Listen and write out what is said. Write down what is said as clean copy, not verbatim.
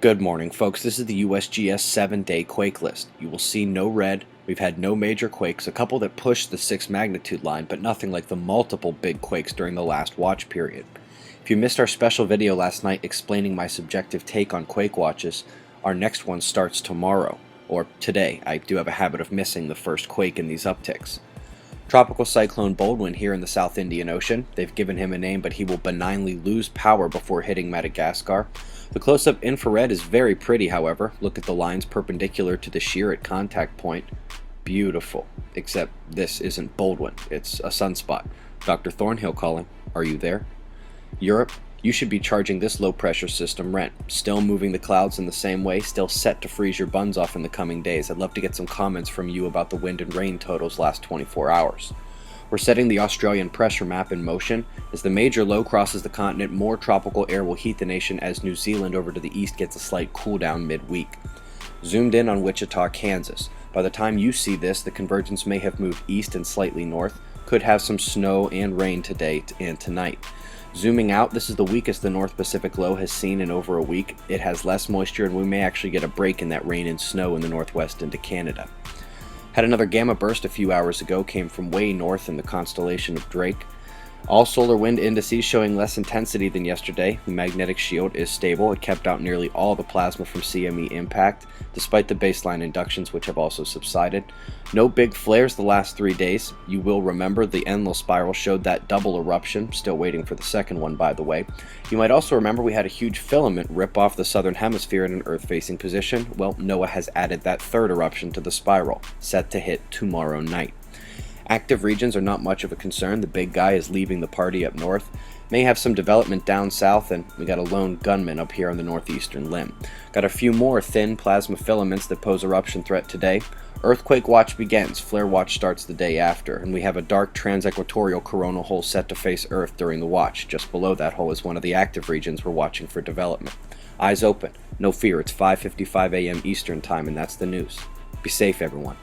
Good morning, folks. This is the USGS 7-day quake list. You will see no red. We've had no major quakes, a couple that pushed the 6 magnitude line, but nothing like the multiple big quakes during the last watch period. If you missed our special video last night explaining my subjective take on quake watches, our next one starts tomorrow, or today. I do have a habit of missing the first quake in these upticks. Tropical Cyclone Baldwin here in the South Indian Ocean. They've given him a name, but he will benignly lose power before hitting Madagascar. The close-up infrared is very pretty, however. Look at the lines perpendicular to the shear at contact point. Beautiful. Except this isn't Baldwin. It's a sunspot. Dr. Thornhill calling. Are you there? Europe, you should be charging this low-pressure system rent. Still moving the clouds in the same way, still set to freeze your buns off in the coming days. I'd love to get some comments from you about the wind and rain totals last 24 hours. We're setting the Australian pressure map in motion. As the major low crosses the continent, more tropical air will heat the nation as New Zealand over to the east gets a slight cool down midweek. Zoomed in on Wichita, Kansas. By the time you see this, the convergence may have moved east and slightly north. Could have some snow and rain today and tonight. Zooming out, this is the weakest the North Pacific low has seen in over a week. It has less moisture, and we may actually get a break in that rain and snow in the northwest into Canada. Had another gamma burst a few hours ago, came from way north in the constellation of Drake. All solar wind indices showing less intensity than yesterday. The magnetic shield is stable. It kept out nearly all the plasma from CME impact, despite the baseline inductions, which have also subsided. No big flares the last 3 days. You will remember the Enlil spiral showed that double eruption, still waiting for the second one, by the way. You might also remember we had a huge filament rip off the southern hemisphere in an Earth-facing position. Well, NOAA has added that third eruption to the spiral, set to hit tomorrow night. Active regions are not much of a concern. The big guy is leaving the party up north. May have some development down south, and we got a lone gunman up here on the northeastern limb. Got a few more thin plasma filaments that pose eruption threat today. Earthquake watch begins. Flare watch starts the day after, and we have a dark transequatorial coronal hole set to face Earth during the watch. Just below that hole is one of the active regions we're watching for development. Eyes open. No fear, it's 5:55 a.m. Eastern time, and that's the news. Be safe, everyone.